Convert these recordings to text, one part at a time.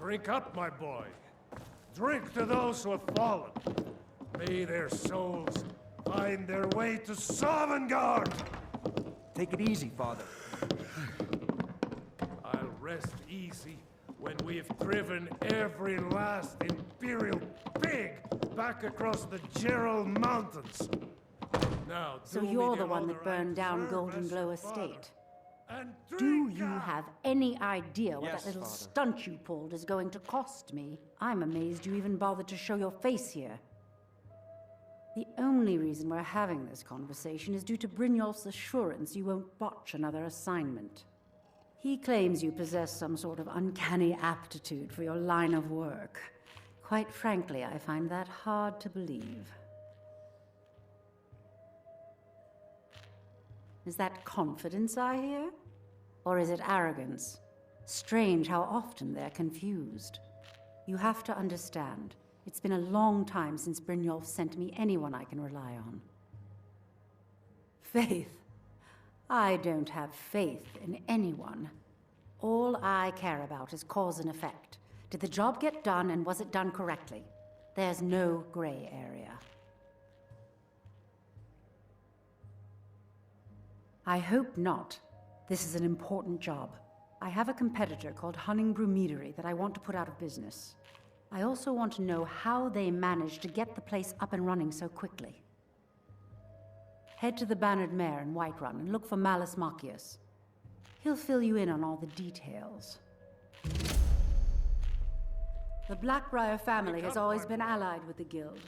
Drink up, my boy. Drink to those who have fallen. May their souls find their way to Sovngarde! Take it easy, Father. I'll rest easy when we've driven every last Imperial pig back across the Gerald Mountains. Now, So you're the one that burned down Golden Glow Estate. Do you have any idea what Yes, that little Father. stunt you pulled is going to cost me? I'm amazed you even bothered to show your face here. The only reason we're having this conversation is due to Brynjolf's assurance you won't botch another assignment. He claims you possess some sort of uncanny aptitude for your line of work. Quite frankly, I find that hard to believe. Is that confidence I hear? Or is it arrogance? Strange how often they're confused. You have to understand, it's been a long time since Brynjolf sent me anyone I can rely on. Faith? I don't have faith in anyone. All I care about is cause and effect. Did the job get done, and was it done correctly? There's no gray area. I hope not. This is an important job. I have a competitor called Hunningbrew Meadery that I want to put out of business. I also want to know how they managed to get the place up and running so quickly. Head to the Bannered Mare in Whiterun and look for Malus Machius. He'll fill you in on all the details. The Black-Briar family has always been allied with the Guild.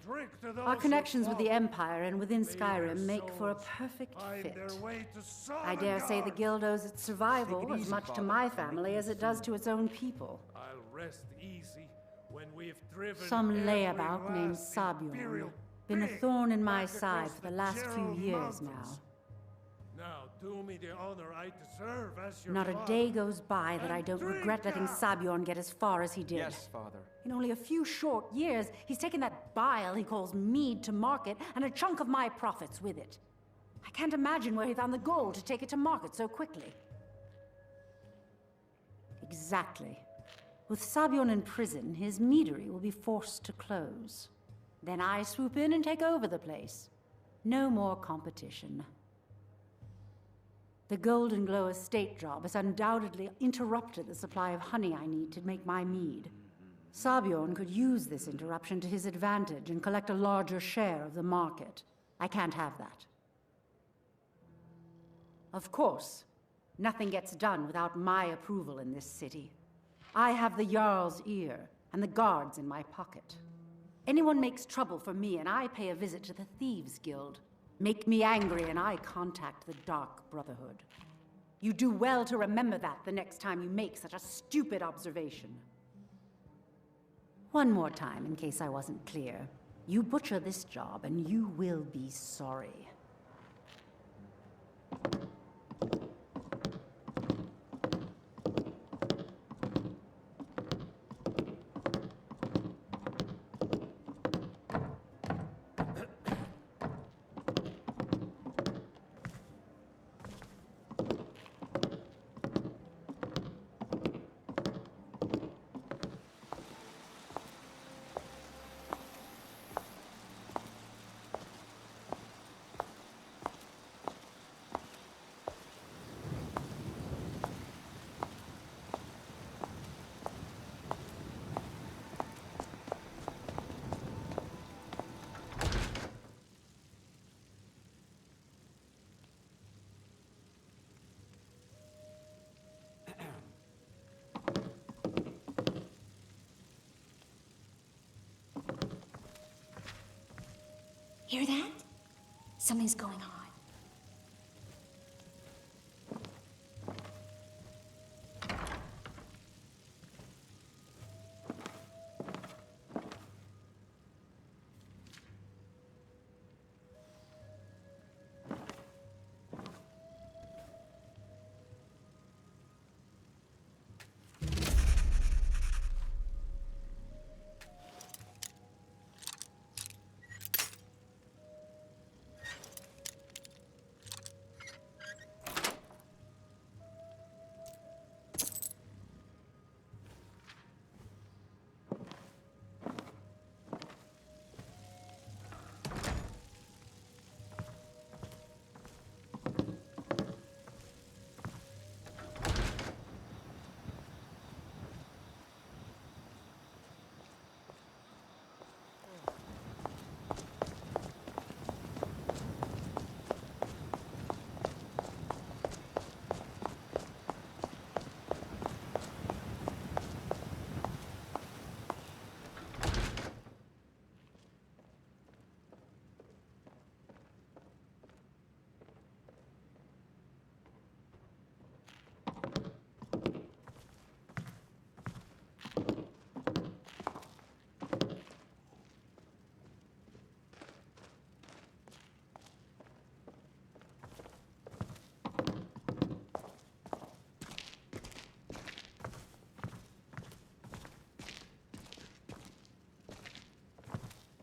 Our connections with the Empire and within Skyrim make for a perfect fit. I dare say the Guild owes its survival as much to my family as it does to its own people. I'll rest easy when we've driven Some every layabout named last Sabjorn. Imperial Been a pig thorn in my back side across for the last few Gerald years Mountains. Now, do me the honor I deserve as your Not a father. day goes by that I And don't drink regret letting up. Sabjorn get as far as he did. Yes, Father. In only a few short years, he's taken that bile he calls mead to market and a chunk of my profits with it. I can't imagine where he found the gold to take it to market so quickly. Exactly. With Sabjorn in prison, his meadery will be forced to close. Then I swoop in and take over the place. No more competition. The Golden Glow Estate job has undoubtedly interrupted the supply of honey I need to make my mead. Sabjorn could use this interruption to his advantage and collect a larger share of the market. I can't have that. Of course, nothing gets done without my approval in this city. I have the Jarl's ear and the guards in my pocket. Anyone makes trouble for me and I pay a visit to the Thieves' Guild. Make me angry and I contact the Dark Brotherhood. You do well to remember that the next time you make such a stupid observation. One more time, in case I wasn't clear. You butcher this job and you will be sorry. Hear that? Something's going on.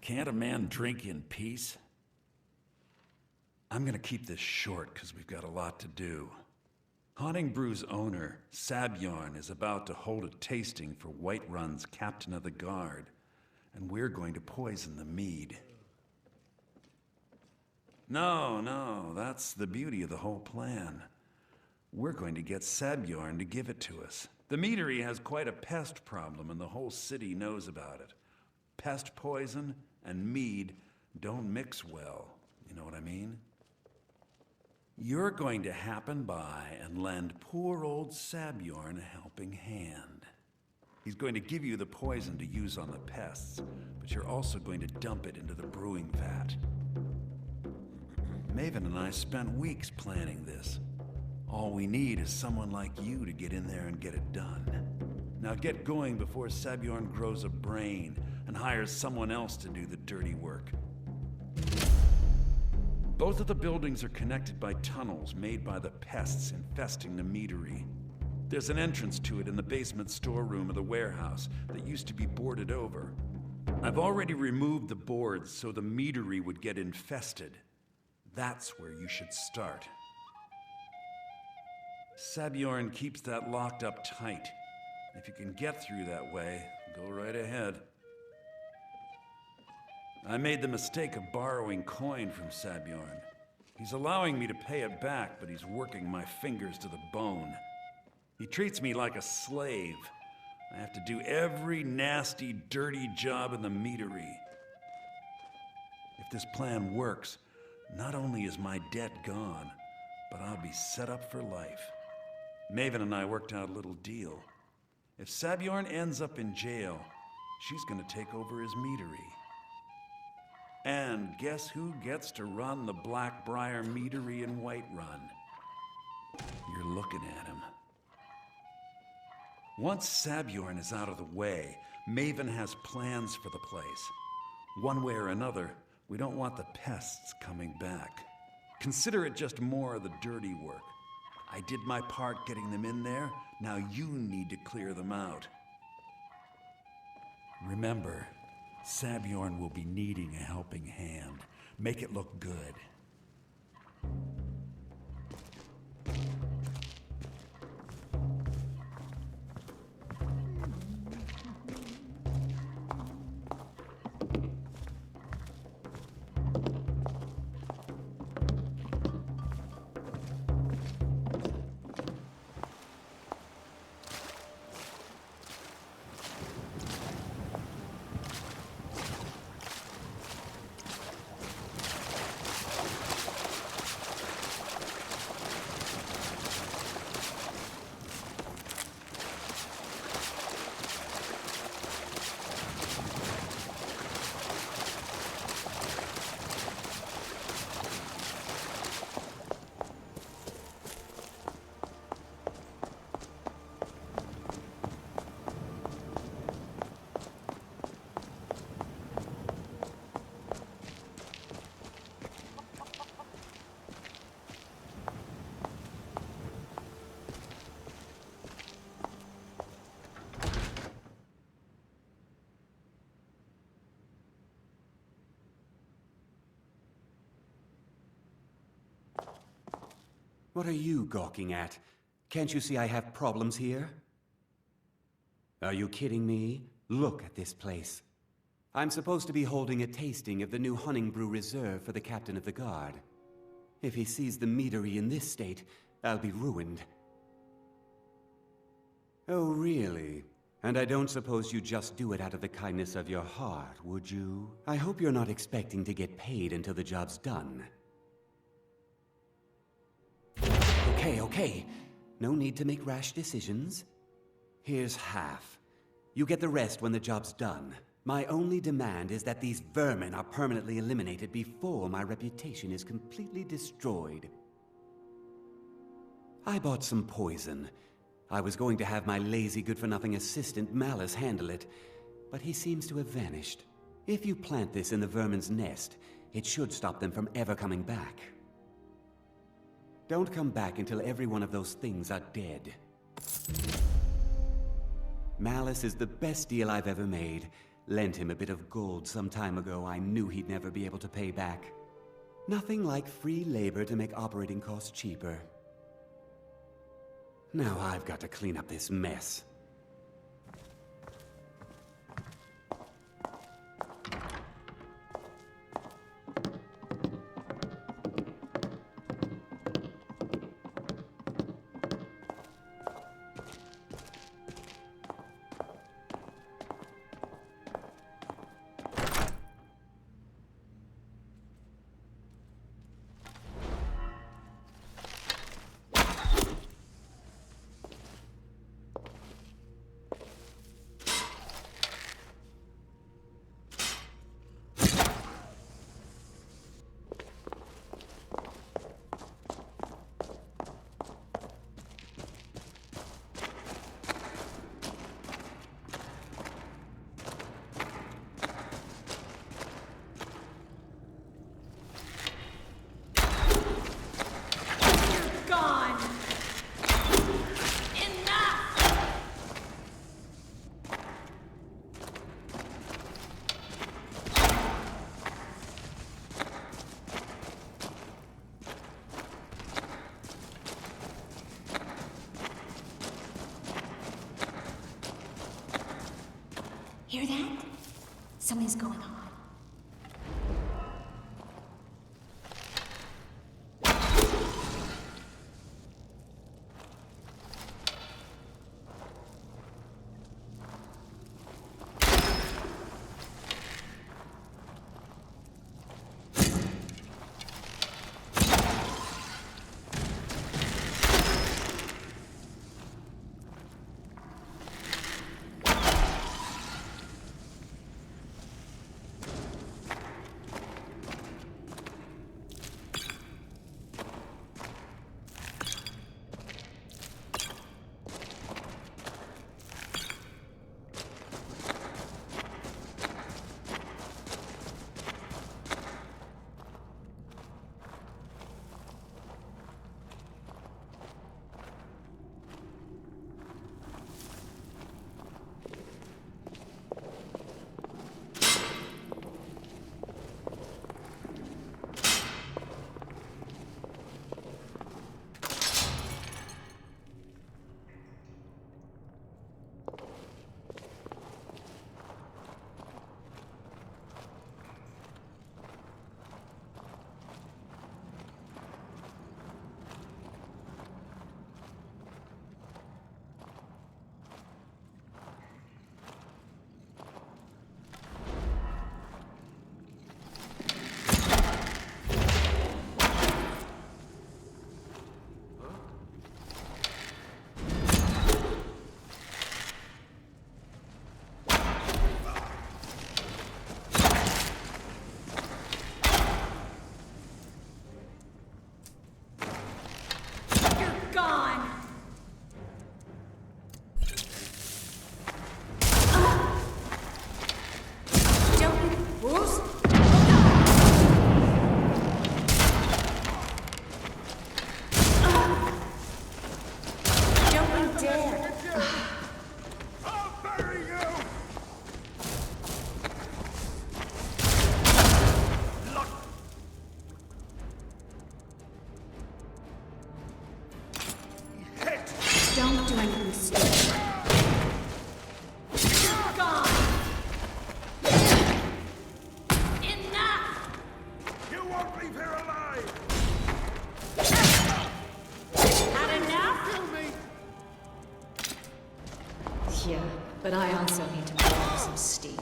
Can't a man drink in peace? I'm gonna keep this short because we've got a lot to do. Haunting Brew's owner, Sabjorn, is about to hold a tasting for Whiterun's Captain of the Guard, and we're going to poison the mead. No, that's the beauty of the whole plan. We're going to get Sabjorn to give it to us. The meadery has quite a pest problem, and the whole city knows about it. Pest poison and mead don't mix well, you know what I mean? You're going to happen by and lend poor old Sabjorn a helping hand. He's going to give you the poison to use on the pests, but you're also going to dump it into the brewing vat. Maven and I spent weeks planning this. All we need is someone like you to get in there and get it done. Now get going before Sabjorn grows a brain and hires someone else to do the dirty work. Both of the buildings are connected by tunnels made by the pests infesting the meadery. There's an entrance to it in the basement storeroom of the warehouse that used to be boarded over. I've already removed the boards so the meadery would get infested. That's where you should start. Sabjorn keeps that locked up tight. If you can get through that way, go right ahead. I made the mistake of borrowing coin from Sabjorn. He's allowing me to pay it back, but he's working my fingers to the bone. He treats me like a slave. I have to do every nasty, dirty job in the meadery. If this plan works, not only is my debt gone, but I'll be set up for life. Maven and I worked out a little deal. If Sabjorn ends up in jail, she's gonna take over his meadery. And guess who gets to run the Black-Briar meadery in Whiterun? You're looking at him. Once Sabjorn is out of the way, Maven has plans for the place. One way or another, we don't want the pests coming back. Consider it just more of the dirty work. I did my part getting them in there, now you need to clear them out. Remember, Sabjorn will be needing a helping hand. Make it look good. What are you gawking at? Can't you see I have problems here? Are you kidding me? Look at this place. I'm supposed to be holding a tasting of the new Hunting Brew Reserve for the Captain of the Guard. If he sees the meadery in this state, I'll be ruined. Oh, really? And I don't suppose you just do it out of the kindness of your heart, would you? I hope you're not expecting to get paid until the job's done. Okay. No need to make rash decisions. Here's half. You get the rest when the job's done. My only demand is that these vermin are permanently eliminated before my reputation is completely destroyed. I bought some poison. I was going to have my lazy, good-for-nothing assistant Malice handle it, but he seems to have vanished. If you plant this in the vermin's nest, it should stop them from ever coming back. Don't come back until every one of those things are dead. Malice is the best deal I've ever made, lent him a bit of gold some time ago I knew he'd never be able to pay back. Nothing like free labor to make operating costs cheaper. Now I've got to clean up this mess. Hear that? Something's going on. Don't do anything stupid. Gone! Enough! You won't leave here alive! Had enough? Kill me! Yeah, but I also need to blow some steam.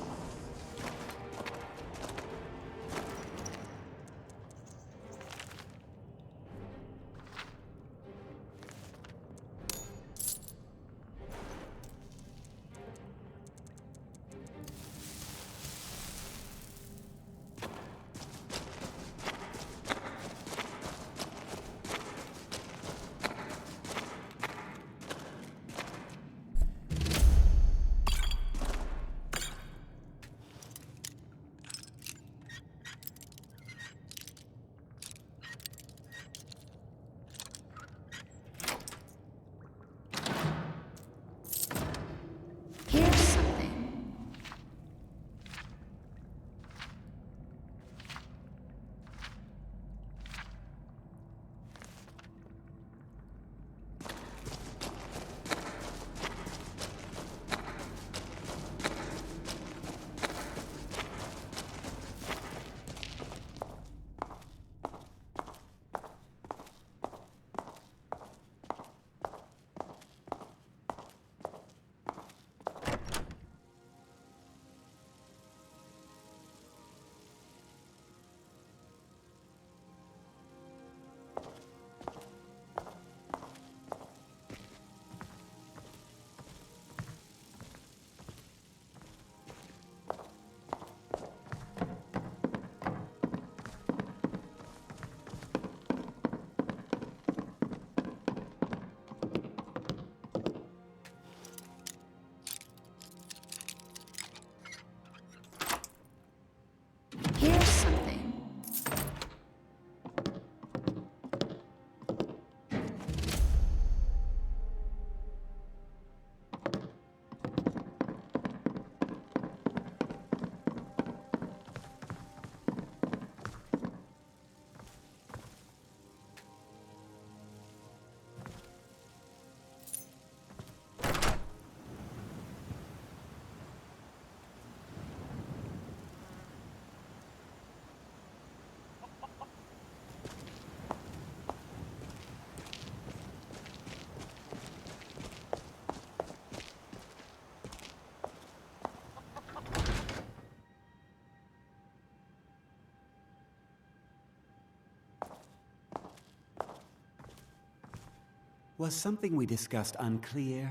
Was something we discussed unclear?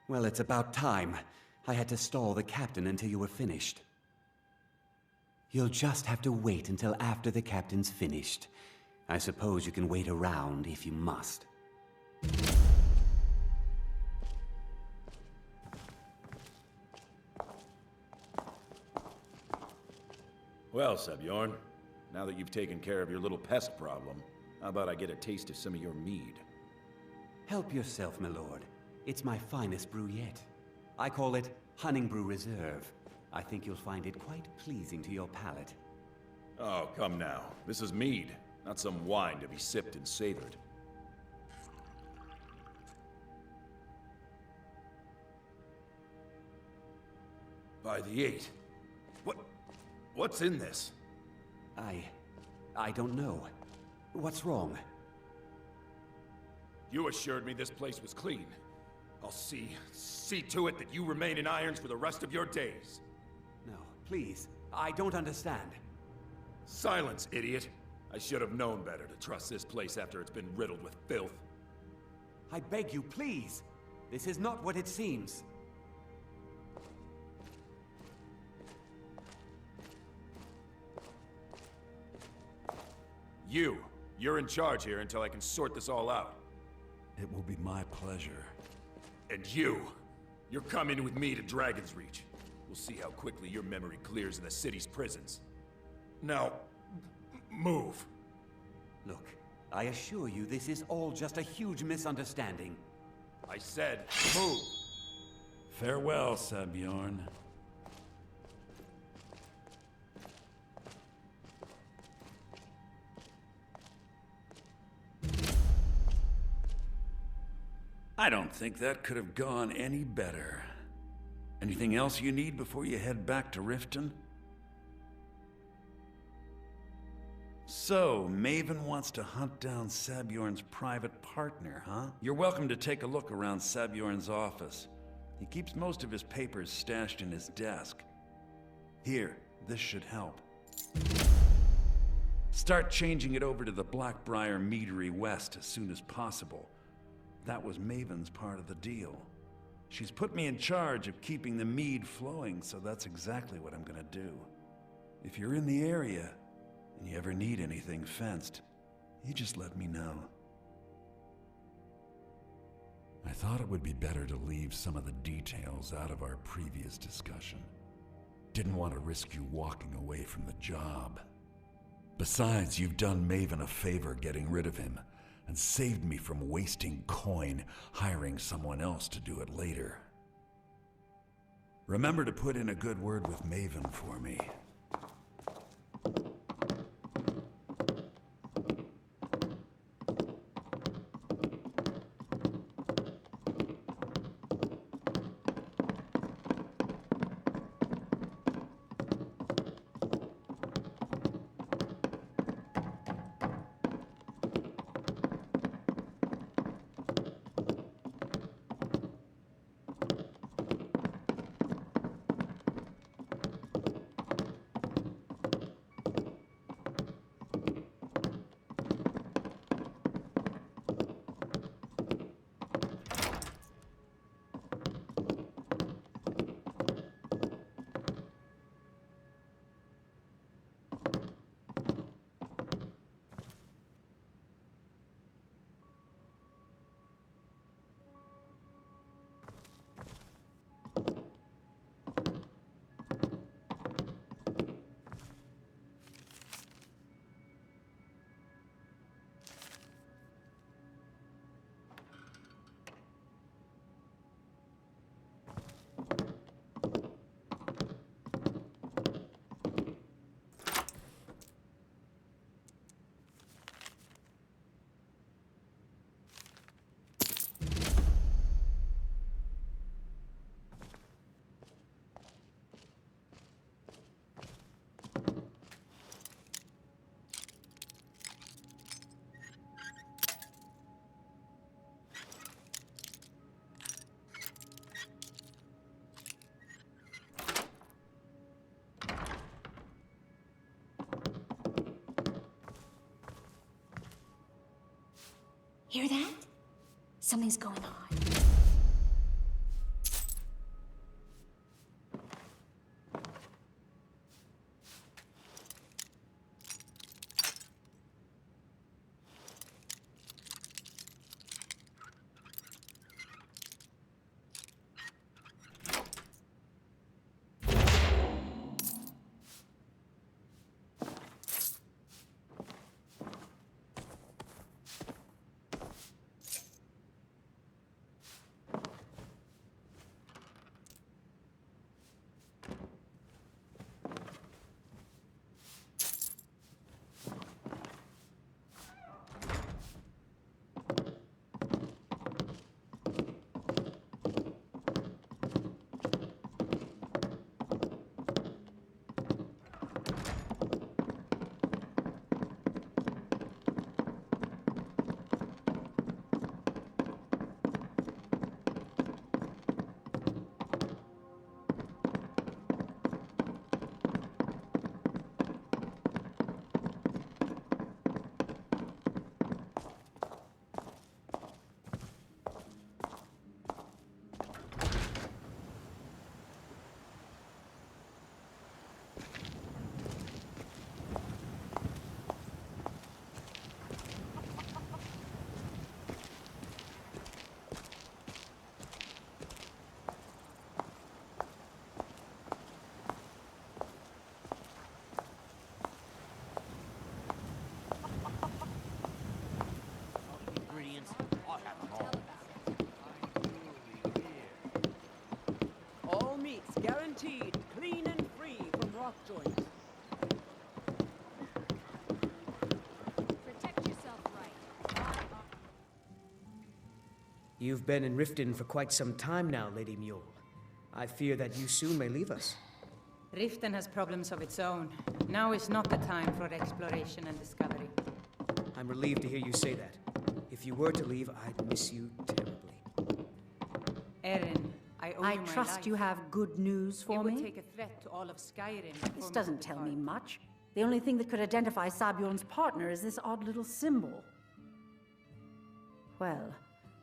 Well, it's about time. I had to stall the captain until you were finished. You'll just have to wait until after the captain's finished. I suppose you can wait around if you must. Well, Sebjorn, now that you've taken care of your little pest problem, how about I get a taste of some of your mead? Help yourself, my lord. It's my finest brew yet. I call it Honningbrew Reserve. I think you'll find it quite pleasing to your palate. Oh, come now. This is mead, not some wine to be sipped and savored. By the 8. What's in this? I don't know. What's wrong? You assured me this place was clean. I'll see to it that you remain in irons for the rest of your days. No, please. I don't understand. Silence, idiot. I should have known better to trust this place after it's been riddled with filth. I beg you, please. This is not what it seems. You're in charge here until I can sort this all out. It will be my pleasure. And you're coming with me to Dragon's Reach. We'll see how quickly your memory clears in the city's prisons. Now, move. Look, I assure you this is all just a huge misunderstanding. I said, move. Farewell, Sebjorn. I don't think that could have gone any better. Anything else you need before you head back to Riften? So, Maven wants to hunt down Sabjorn's private partner, huh? You're welcome to take a look around Sabjorn's office. He keeps most of his papers stashed in his desk. Here, this should help. Start changing it over to the Black-Briar Meadery West as soon as possible. That was Maven's part of the deal. She's put me in charge of keeping the mead flowing, so that's exactly what I'm gonna do. If you're in the area, and you ever need anything fenced, you just let me know. I thought it would be better to leave some of the details out of our previous discussion. Didn't want to risk you walking away from the job. Besides, you've done Maven a favor getting rid of him, and saved me from wasting coin hiring someone else to do it later. Remember to put in a good word with Maven for me. Hear that? Something's going on. All meats guaranteed, clean and free from rock joints. Protect yourself right. You've been in Riften for quite some time now, Lady Mule. I fear that you soon may leave us. Riften has problems of its own. Now is not the time for exploration and discovery. I'm relieved to hear you say that. If you were to leave, I'd miss you terribly. Erin, I owe I you my trust life. you have good news for It would me. take a threat to all of Skyrim. This doesn't tell me much. The only thing that could identify Sabjorn's partner is this odd little symbol. Well,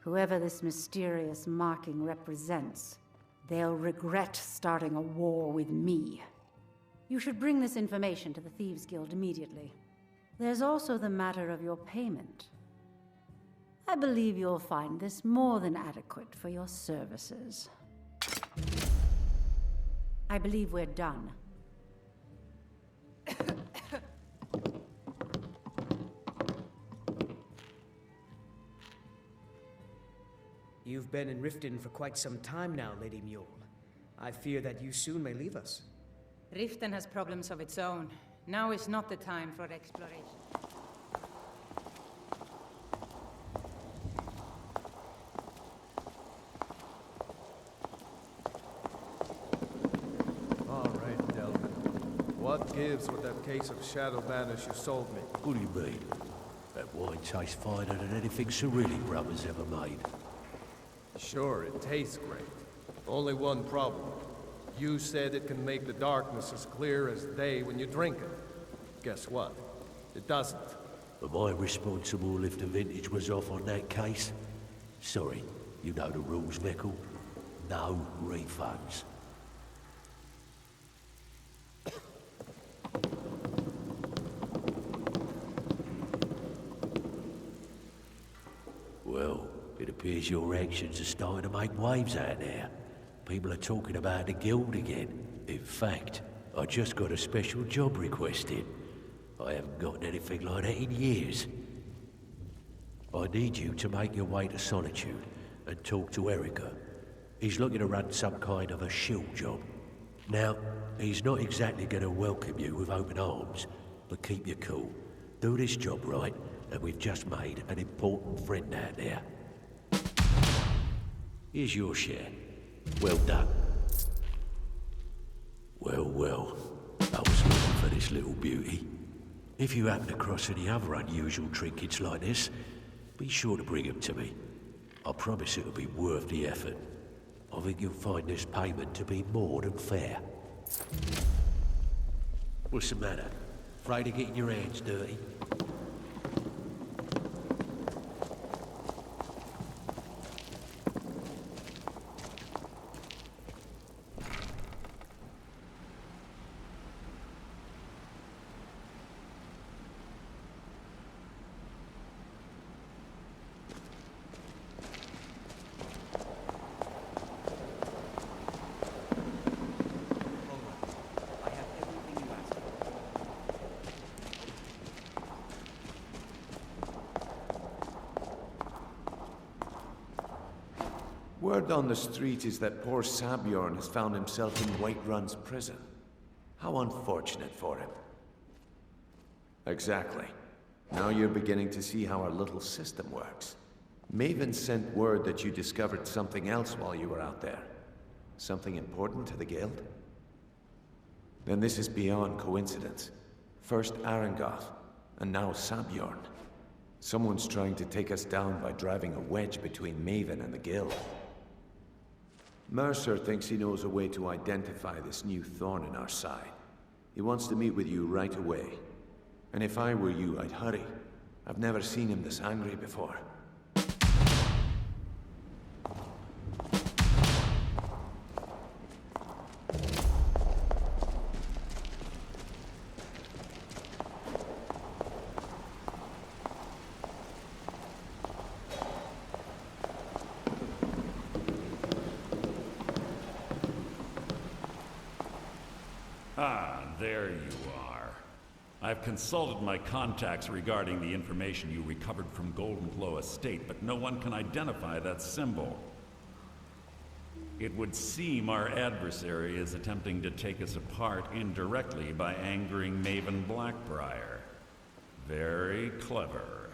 whoever this mysterious marking represents, they'll regret starting a war with me. You should bring this information to the Thieves Guild immediately. There's also the matter of your payment. I believe you'll find this more than adequate for your services. I believe we're done. You've been in Riften for quite some time now, Lady Mule. I fear that you soon may leave us. Riften has problems of its own. Now is not the time for exploration. All right, Delvin. What gives with that case of Shadow Banish you sold me? What do you mean? That wine tastes finer than anything Cyrillic Brothers ever made. Sure, it tastes great. Only one problem. You said it can make the darkness as clear as day when you drink it. Guess what? It doesn't. Am I responsible if the vintage was off on that case? Sorry, you know the rules, Mickle. No refunds. Well, it appears your actions are starting to make waves out there. People are talking about the guild again. In fact, I just got a special job request in. I haven't gotten anything like that in years. I need you to make your way to Solitude and talk to Erica. He's looking to run some kind of a shield job. Now, he's not exactly going to welcome you with open arms, but keep your cool. Do this job right, and we've just made an important friend out there. Here's your share. Well done. Well, I was looking for this little beauty. If you happen across any other unusual trinkets like this, be sure to bring them to me. I promise it'll be worth the effort. I think you'll find this payment to be more than fair. What's the matter? Afraid of getting your hands dirty? Word on the street is that poor Sabjorn has found himself in Whiterun's prison. How unfortunate for him. Exactly. Now you're beginning to see how our little system works. Maven sent word that you discovered something else while you were out there. Something important to the Guild? Then this is beyond coincidence. First Arangoth, and now Sabjorn. Someone's trying to take us down by driving a wedge between Maven and the Guild. Mercer thinks he knows a way to identify this new thorn in our side. He wants to meet with you right away. And if I were you, I'd hurry. I've never seen him this angry before. There you are. I've consulted my contacts regarding the information you recovered from Golden-Glow Estate, but no one can identify that symbol. It would seem our adversary is attempting to take us apart indirectly by angering Maven Black-Briar. Very clever.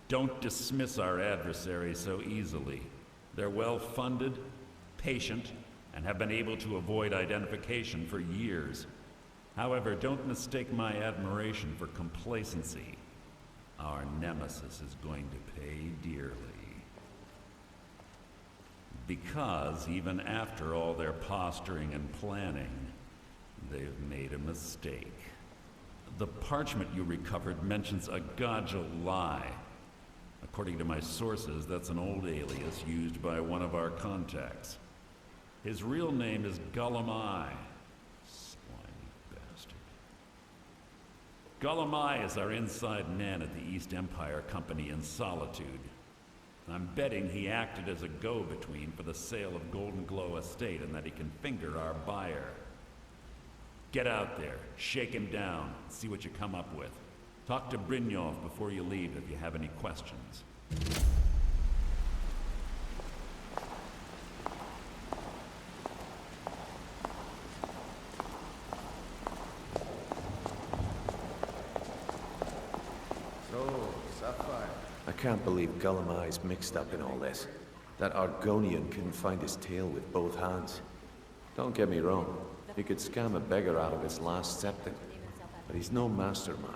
Don't dismiss our adversary so easily. They're well-funded, patient, and have been able to avoid identification for years. However, don't mistake my admiration for complacency. Our nemesis is going to pay dearly. Because even after all their posturing and planning, they've made a mistake. The parchment you recovered mentions a Gulum-Ei. According to my sources, that's an old alias used by one of our contacts. His real name is Gulum-Ei. Slimy bastard. Gulum-Ei is our inside man at the East Empire Company in Solitude. I'm betting he acted as a go-between for the sale of Golden-Glow Estate and that he can finger our buyer. Get out there, shake him down, and see what you come up with. Talk to Brynjolf before you leave if you have any questions. So, Sapphire. I can't believe Gulum-Ei's mixed up in all this. That Argonian couldn't find his tail with both hands. Don't get me wrong, he could scam a beggar out of his last septon, but he's no mastermind.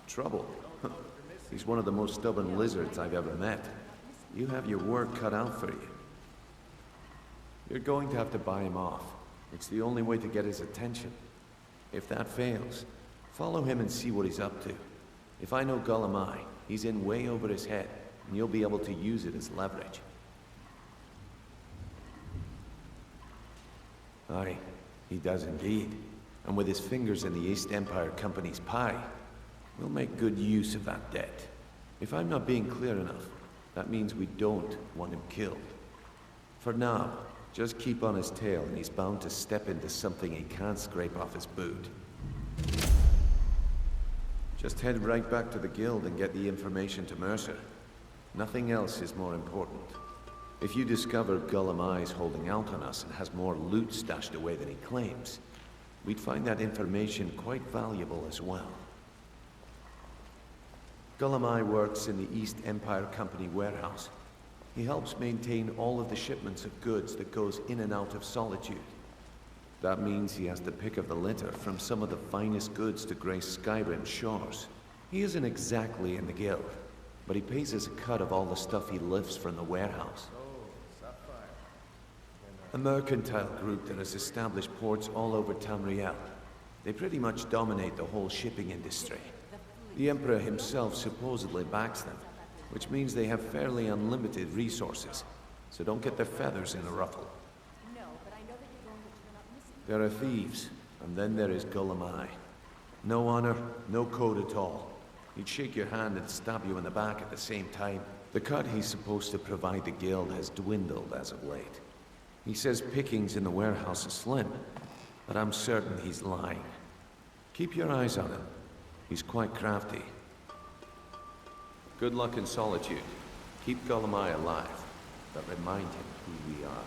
Trouble? He's one of the most stubborn lizards I've ever met. You have your work cut out for you. You're going to have to buy him off. It's the only way to get his attention. If that fails, follow him and see what he's up to. If I know Gulum-Ei, he's in way over his head, and you'll be able to use it as leverage. Aye, he does indeed. And with his fingers in the East Empire Company's pie, we'll make good use of that debt. If I'm not being clear enough, that means we don't want him killed. For now, just keep on his tail and he's bound to step into something he can't scrape off his boot. Just head right back to the guild and get the information to Mercer. Nothing else is more important. If you discover Gulum-Ei's holding out on us and has more loot stashed away than he claims, we'd find that information quite valuable as well. Gulum-Ei works in the East Empire Company warehouse. He helps maintain all of the shipments of goods that goes in and out of Solitude. That means he has the pick of the litter from some of the finest goods to grace Skyrim's shores. He isn't exactly in the guild, but he pays us a cut of all the stuff he lifts from the warehouse. A mercantile group that has established ports all over Tamriel. They pretty much dominate the whole shipping industry. The Emperor himself supposedly backs them, which means they have fairly unlimited resources, so don't get their feathers in a ruffle. There are thieves, and then there is Gulum-Ei. No honor, no code at all. He'd shake your hand and stab you in the back at the same time. The cut he's supposed to provide the guild has dwindled as of late. He says pickings in the warehouse are slim, but I'm certain he's lying. Keep your eyes on him. He's quite crafty. Good luck in solitude. Keep Gulum-Ei alive, but remind him who we are.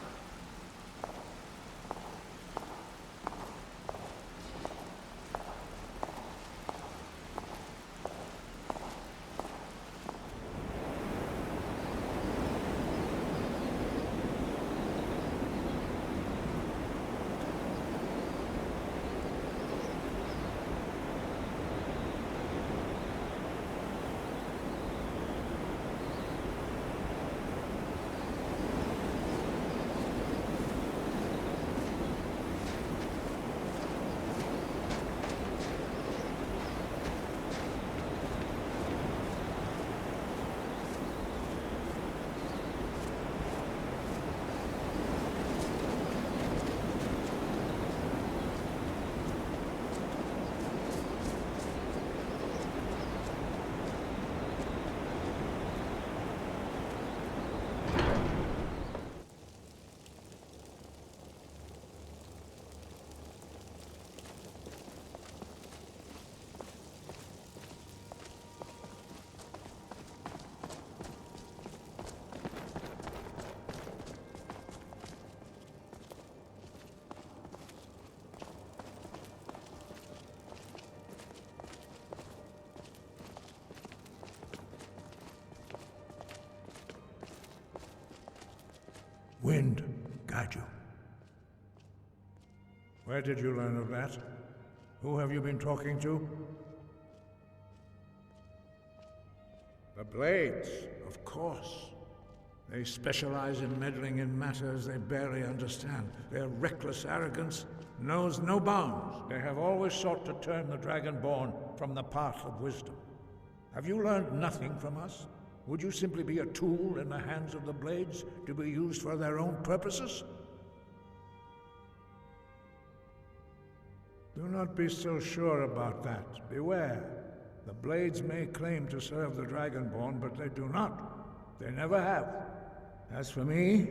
Wind guide you. Where did you learn of that? Who have you been talking to? The Blades, of course. They specialize in meddling in matters they barely understand. Their reckless arrogance knows no bounds. They have always sought to turn the Dragonborn from the path of wisdom. Have you learned nothing from us? Would you simply be a tool in the hands of the Blades to be used for their own purposes? Do not be so sure about that. Beware. The Blades may claim to serve the Dragonborn, but they do not. They never have. As for me,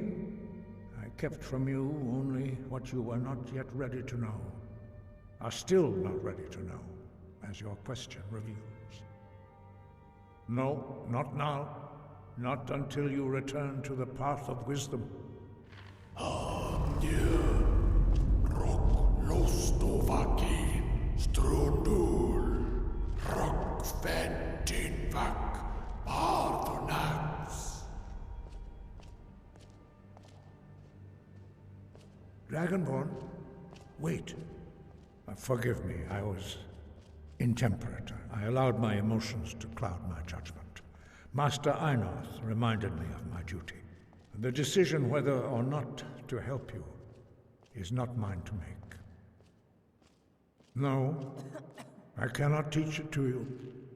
I kept from you only what you were not yet ready to know. Are still not ready to know, as your question reveals. No, not now. Not until you return to the path of wisdom. Dragonborn? Wait. Forgive me, I was intemperate. I allowed my emotions to cloud my judgment. Master Einoth reminded me of my duty. The decision whether or not to help you is not mine to make. No, I cannot teach it to you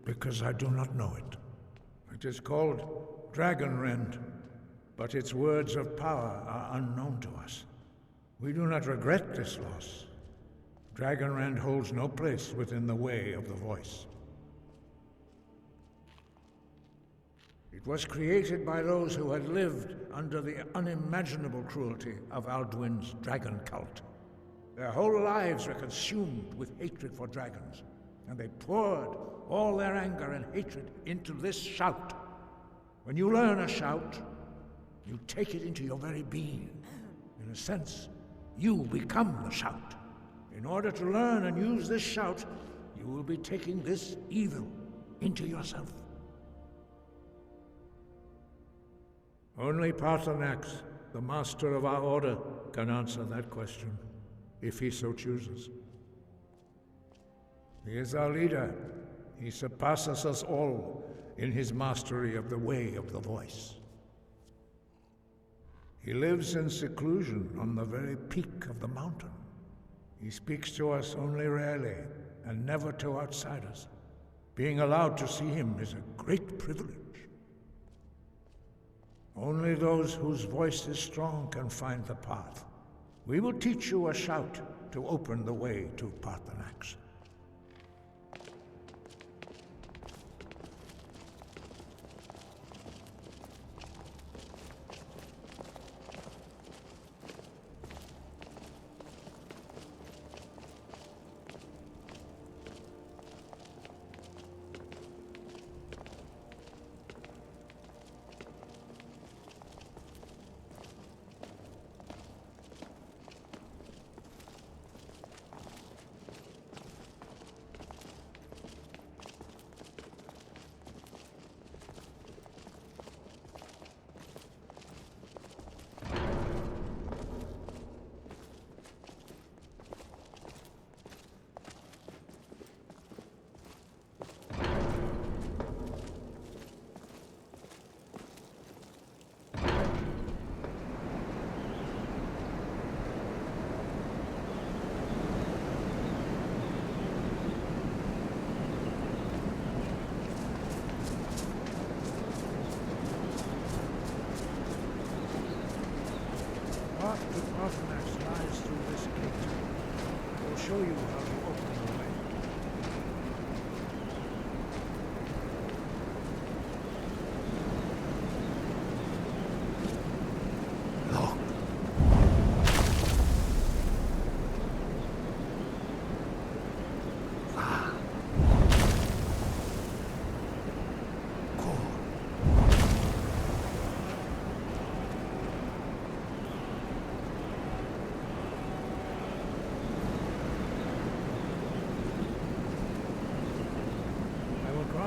because I do not know it. It is called Dragonrend, but its words of power are unknown to us. We do not regret this loss. Dragonrend holds no place within the way of the voice. It was created by those who had lived under the unimaginable cruelty of Alduin's dragon cult. Their whole lives were consumed with hatred for dragons, and they poured all their anger and hatred into this shout. When you learn a shout, you take it into your very being. In a sense, you become the shout. In order to learn and use this shout, you will be taking this evil into yourself. Only Paarthurnax, the master of our order, can answer that question, if he so chooses. He is our leader. He surpasses us all in his mastery of the way of the voice. He lives in seclusion on the very peak of the mountain. He speaks to us only rarely, and never to outsiders. Being allowed to see him is a great privilege. Only those whose voice is strong can find the path. We will teach you a shout to open the way to Paarthurnax.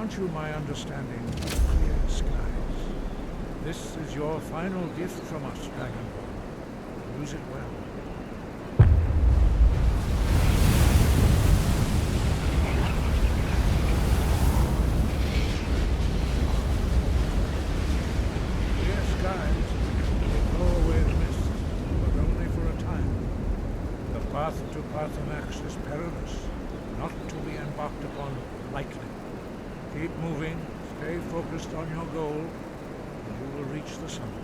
grant you my understanding of clear skies. This is your final gift from us, Dragonborn. Use it well. Clear skies will blow away the mist, but only for a time. The path to Pathanax is perilous, not to be embarked upon lightly. Keep moving, stay focused on your goal, and you will reach the summit.